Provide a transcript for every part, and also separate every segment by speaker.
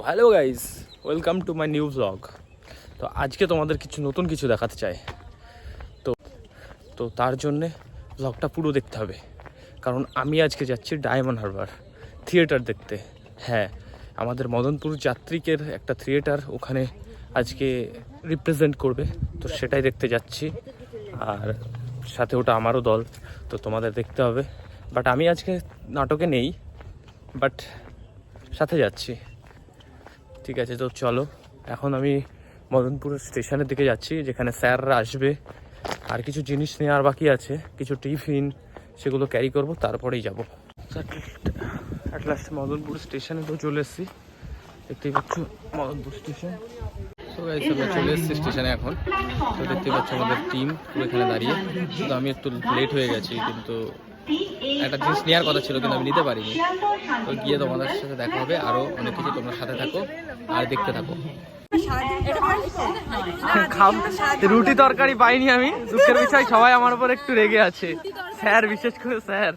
Speaker 1: Hello guys, welcome to my new blog. তো আজকে তোমাদের নতুন কিছু দেখাতে চাই। তো তো তার জন্যে ব্লগটা পুরো দেখতে হবে, কারণ আমি আজকে যাচ্ছি ডায়মন্ড হারবার থিয়েটার দেখতে। হ্যাঁ, আমাদের মদনপুর যাত্রিকের একটা থিয়েটার ওখানে আজকে রিপ্রেজেন্ট করবে, তো সেটাই দেখতে যাচ্ছি। আর সাথে ওটা আমারও দল, তো তোমাদের দেখতে হবে। বাট আমি আজকে নাটকে নেই, বাট সাথে যাচ্ছি। ঠিক আছে, তো চলো। এখন আমি মদনপুর স্টেশনের দিকে যাচ্ছি, যেখানে স্যাররা আসবে। আর কিছু জিনিস নেওয়ার বাকি আছে, কিছু টিফিন, সেগুলো ক্যারি করব, তারপরেই যাব। অ্যাট লাস্ট মদনপুর স্টেশনে তো চলে এসেছি, দেখতেই পাচ্ছ মদনপুর স্টেশন। তো গাইস, আমরা চলে এসেছি স্টেশনে এখন। তো দেখতেই পাচ্ছ আমাদের টিম পুরো এখানে দাঁড়িয়ে। তো আমি একটু লেট হয়ে গেছি, কিন্তু একটা জিনিস নেওয়ার কথা ছিল, কিন্তু আমি নিতে পারিনি। তো গিয়ে তোমাদের সাথে দেখা হবে, আরও অনেক কিছু। তোমরা সাথে থাকো আর দেখতে থাকো। রুটি তরকারি পাইনি আমি, দুঃখের বিষয়। সবাই আমার উপর একটু রেগে আছে, স্যার, বিশেষ করে স্যার।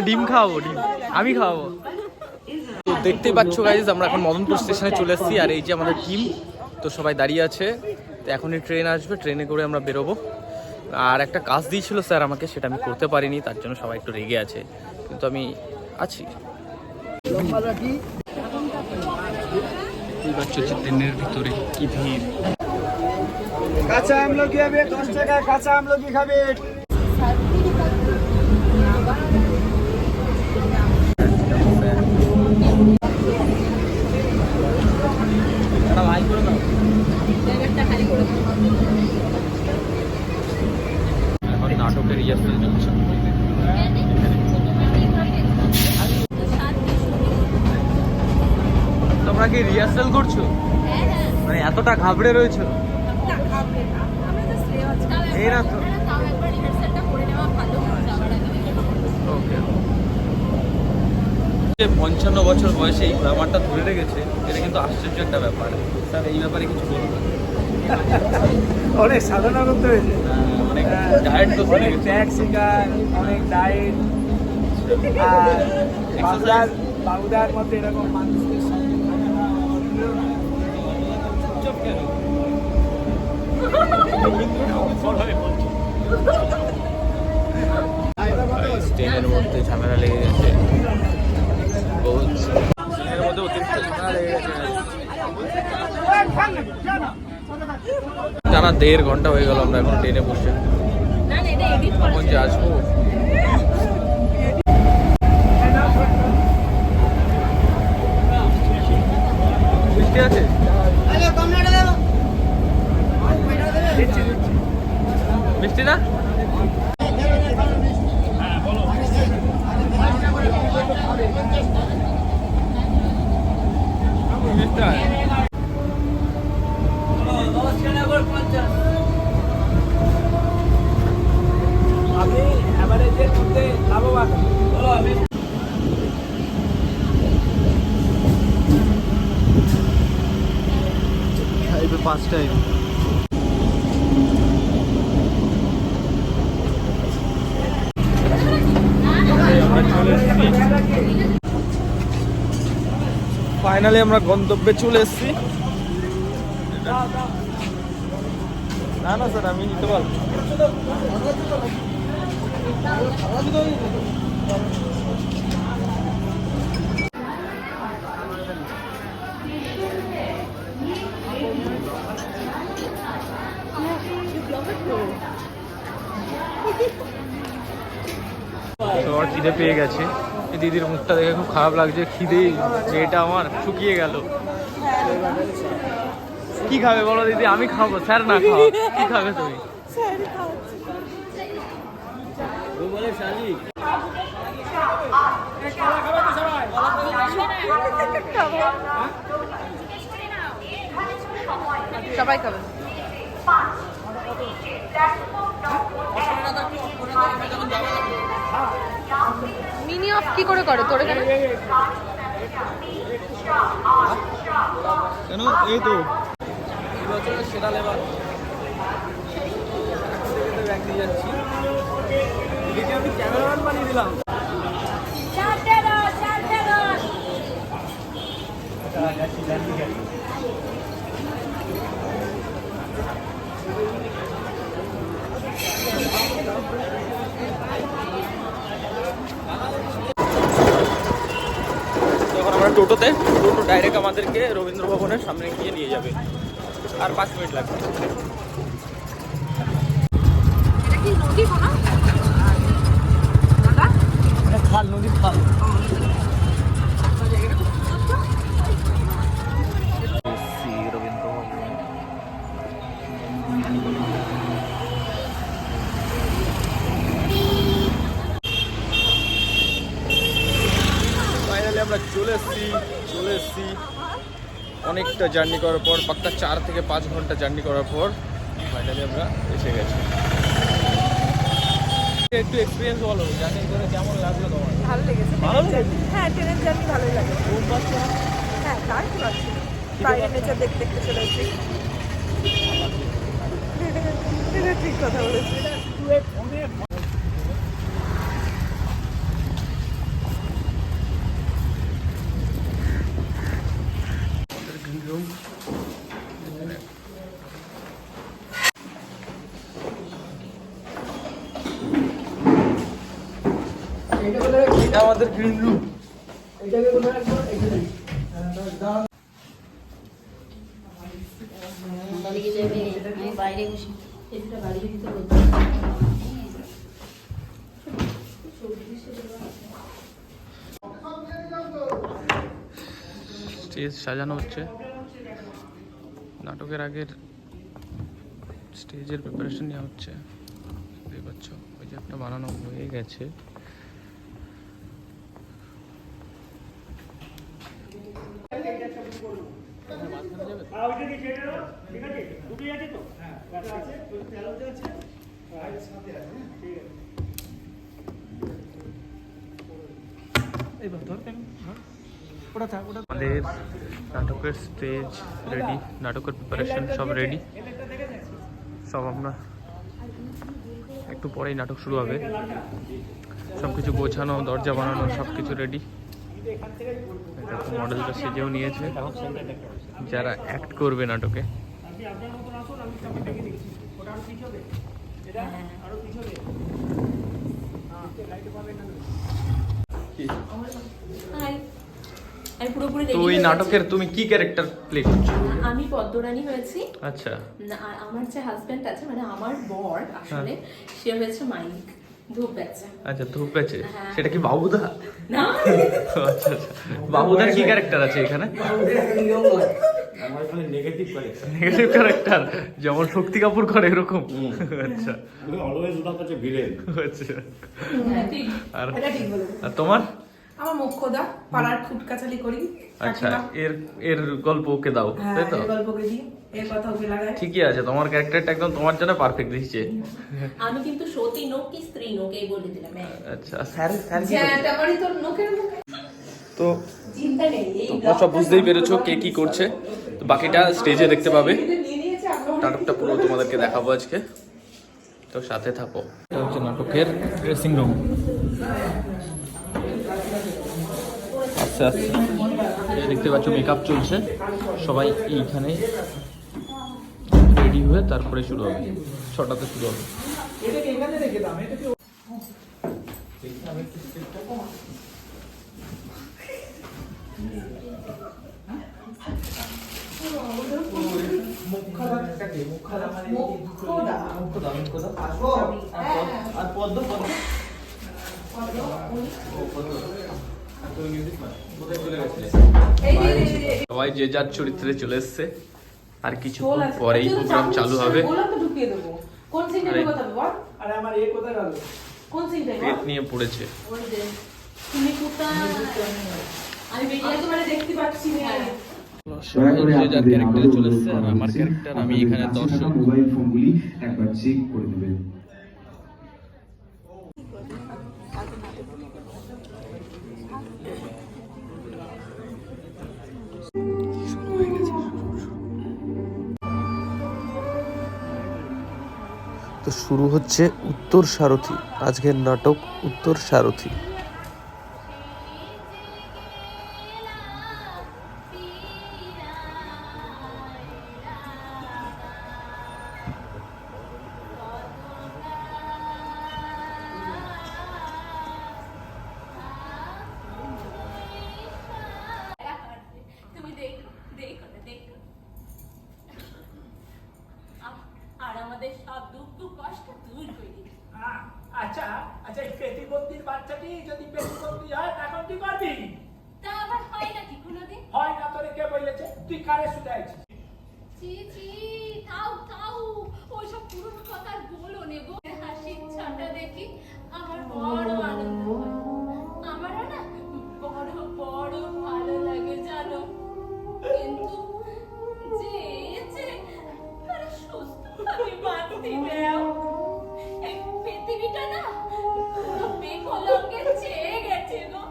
Speaker 1: ডিম খাওয়াবো, ডিম আমি খাওয়াবো। তো দেখতেই পাচ্ছ গাইজ, আমরা এখন মদনপুর স্টেশনে চলে এসেছি। আর এই যে আমাদের টিম, তো সবাই দাঁড়িয়ে আছে। তো এখনই ট্রেন আসবে, ট্রেনে করে আমরা বেরোবো। আর একটা কাজ দিয়েছিল স্যার আমাকে, সেটা আমি করতে পারিনি, তার জন্য সবাই একটু রেগে আছে, কিন্তু আমি আছি। ট্রেনের ভিতরে কি ভিড়।
Speaker 2: কাঁচা আমলকি হবে 10 টাকায়, কাঁচা আমলকি খাবে।
Speaker 1: এখন নাটকের রিহার্সাল চলছে। তোমরা কি রিহার্সাল করছো? মানে এতটা ঘাবড়ে রয়েছো? এই না তো। ওকে। 55 বছর বয়সে এই গ্রামারটা ধরে রেখেছে, এটা কিন্তু আশ্চর্য একটা ব্যাপার। স্যার, এই ব্যাপারে কিছু বলবো?
Speaker 2: অনেক সাধনা করতে হয়েছে,
Speaker 1: অনেক ডায়েট তো,
Speaker 2: অনেক ত্যাগ শিকার, অনেক ডায়েট। আর বাবুদার মতো এরকম মানুষদের সঙ্গে চুপচাপ কেন?
Speaker 1: ট্রেনের মধ্যে ঝামেলা লেগে গেছে, ট্রেনের মধ্যে অতিরিক্ত ঝামেলা লেগে গেছে। টানা 1.5 ঘন্টা হয়ে গেল আমরা এখন ট্রেনে বসে। কখন যে আসবো। বৃষ্টি আছে, মিষ্টি না?
Speaker 2: আপনি অ্যাভারেজের মধ্যে লাভবান। আমি
Speaker 1: খাইবে 5টায়। ফাইনালি আমরা গন্তব্যে চলে এসেছি। না না স্যার, আমি নিতে পারবো। আমার খিদে পেয়ে গেছে। এই দিদির মুখটা দেখে খুব খারাপ লাগছে, খিদে মেয়েটা আমার শুকিয়ে গেল। কি খাবে বলো দিদি? আমি খাবো, স্যার না খাও। কি খাবে তুমি?
Speaker 3: সবাই খাবে। মিনি অফ কি করে করে তোর এখানে?
Speaker 1: কেন? এই তো বছরের সেরা লেবার
Speaker 2: ব্যাগ নিয়ে যাচ্ছি, এদিকে আমি ক্যামেরাম্যান বানিয়ে দিলাম।
Speaker 1: যখন আমরা টোটো ডাইরেক্ট আমাদেরকে রবীন্দ্র ভবনের সামনে গিয়ে নিয়ে যাবে, আর 5 মিনিট লাগবে।
Speaker 3: এটা কি নদী কোনো?
Speaker 2: খাল, নদীর খাল।
Speaker 1: রবীন্দ্র ভবন। ফাইনালি আমরা চলে এসেছি অনেকটা জার্নি করার পর, পাক্কা 4 থেকে 5 ঘন্টা জার্নি করার পর ফাইনালি আমরা এসে গেছি। একটু এক্সপিরিয়েন্স বলো, জার্নি করে কেমন লাগলো তোমার?
Speaker 3: ভালো লেগেছে।
Speaker 1: ভালো লেগেছে?
Speaker 3: হ্যাঁ, ট্রেনের জার্নি ভালোই লাগে।
Speaker 1: ঘুম পাচ্ছে না?
Speaker 3: হ্যাঁ, তার কি আছে, বাইরে নেচার দেখতে দেখতে চলে এসেছি। এটা ঠিক কথা বলেছি।
Speaker 1: রুম এটা আমাদের গ্রিন রুম।
Speaker 4: আমি বাইরে বসে এটা বাড়ির ভিতরে
Speaker 1: স্টেজ সাজানো হচ্ছে, নাটকের আগের স্টেজের প্রিপারেশন নেওয়া হচ্ছে। দেখতে পাচ্ছ ওই যে একটা বানানো হয়ে গেছে। আমাদের নাটকের স্টেজ রেডি, নাটকের প্রিপারেশন সব রেডি। সব আমরা একটু পরেই নাটক শুরু হবে, সব কিছু গোছানো, দরজা বানানো, সব কিছু রেডি। মডেলটা সেজেও নিয়েছে যারা অ্যাক্ট করবে নাটকে। তো ওই নাটকের তুমি কি ক্যারেক্টার প্লে করছো?
Speaker 4: আমি পদ্মরানী হয়েছি।
Speaker 1: আচ্ছা।
Speaker 4: আর আমার যে হাজবেন্ড আছে, মানে আমার বর আসলে সে হয়েছে মাইক, ধূপ বেচে।
Speaker 1: আচ্ছা, ধূপ বেচে। সেটা কি বাবুদা?
Speaker 4: না।
Speaker 1: আচ্ছা আচ্ছা, বাবুদার কি ক্যারেক্টার আছে এখানে?
Speaker 5: নেগেটিভ
Speaker 1: ক্যারেক্টার, যেমন শক্তি কাপুর করে এরকম? আচ্ছা,
Speaker 5: অলওয়েজ ওটার কাছে ভিলেন।
Speaker 1: আচ্ছা।
Speaker 4: ঠিক,
Speaker 1: আর
Speaker 4: এটা ঠিক বলে।
Speaker 1: আর তোমার?
Speaker 6: আমার মুখ্যদা, পাড়ার খুটকাচালি করি।
Speaker 1: আচ্ছা, এর গল্প ওকে দাও, তাই তো?
Speaker 6: এর গল্পকে দিই, এর কথা ওকে লাগাই।
Speaker 1: ঠিকই আছে, তোমার ক্যারেক্টারটা একদম তোমার জন্য পারফেক্ট দিচ্ছে।
Speaker 4: আমি কিন্তু সতী নোক কি স্ত্রী নোক এই বলে দিলাম।
Speaker 1: আচ্ছা, স্যার কি
Speaker 6: হ্যাঁ,
Speaker 1: করছে?
Speaker 6: তারপরে তোর মুখের মুখে
Speaker 1: তো
Speaker 4: চিন্তা নেই, এই
Speaker 1: তোমরা সব বুঝতেই পেরেছো কে কি করছে। তো বাকিটা স্টেজে দেখতে পাবে,
Speaker 6: নিয়ে নিয়েছে আপনার।
Speaker 1: নাটকটা পুরো তোমাদেরকে দেখাবো আজকে, তো সাথে থাকো। এটা হচ্ছে নাটকের ড্রেসিং রুম। আচ্ছা আচ্ছা, এই দেখতে পাচ্ছ মেকআপ চলছে, সবাই এইখানে রেডি হয়ে তারপরে শুরু হবে, 6টাতে শুরু হবে।
Speaker 2: এটাকে এখানে রেখে দাও, এটাকে
Speaker 1: সবাই যে যার চরিত্রে চলে এসছে, আর কিছুক্ষণ পরেই প্রোগ্রাম চালু হবে।
Speaker 6: গোলাপটা ঢুকিয়ে দেবো। কোন সিনটা
Speaker 1: আরে।
Speaker 6: ঢুকাতে হবে বল?
Speaker 2: আরে আমার এ কোথায় গেল?
Speaker 6: কোন সিনটা?
Speaker 1: পেট নিয়ে পড়েছে।
Speaker 4: ওই যে তুমি কোথায়, আমি বেরিয়ে
Speaker 6: একেবারে দেখতে পাচ্ছি না।
Speaker 1: সবাই যে যার ক্যারেক্টারে চলে এসছে, আর আমার ক্যারেক্টার, আমি এখানে দর্শক।
Speaker 7: মোবাইল ফোনগুলি একবার চেক করে নেবেন।
Speaker 8: তো শুরু হচ্ছে উত্তর সারথি, আজকের নাটক উত্তর সারথি।
Speaker 2: যদি বেশি করতে হয় তখন কি করবি?
Speaker 4: তা আবার হয় নাকি কোনোদিন?
Speaker 2: হয় না তোরে কে বলেছে? তুই কারে শুধাইছিস?
Speaker 4: ছি ছি, থাও থাও, ওইসব পুরনো কথা আর বলো নে গো। হাসির ছাটা দেখি আমার বড় আনন্দ হয়। আমারও না বড় বড় ভালো লাগে জানো। কিন্তু যে তারা সুস্থভাবে বাঁচতে দাও। এই পৃথিবীটা না পুরো বেকলঙ্কে ছেয়ে গেছে গো।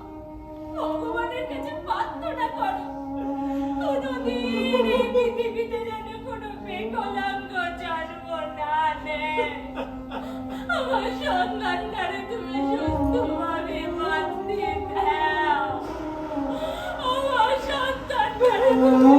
Speaker 4: ভগবানের কাছে প্রার্থনা করো কোনোদিন এই পৃথিবীতে যেন কোনো বেকলঙ্ক জন্ম না নেয়। আমার সন্তানটারে তুমি সুস্থভাবে বাঁচতে দাও। আমার সন্তানটারে তুমি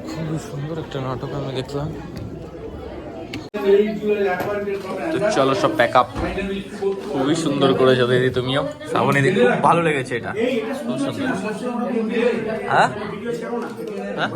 Speaker 1: খুবই সুন্দর একটা নাটক আমি দেখলাম। তো চলো সব প্যাক আপ। খুবই সুন্দর করেছো দিদি, তুমিও। শ্রাবণী দিদি খুব ভালো লেগেছে এটা, খুব সুন্দর। হ্যাঁ হ্যাঁ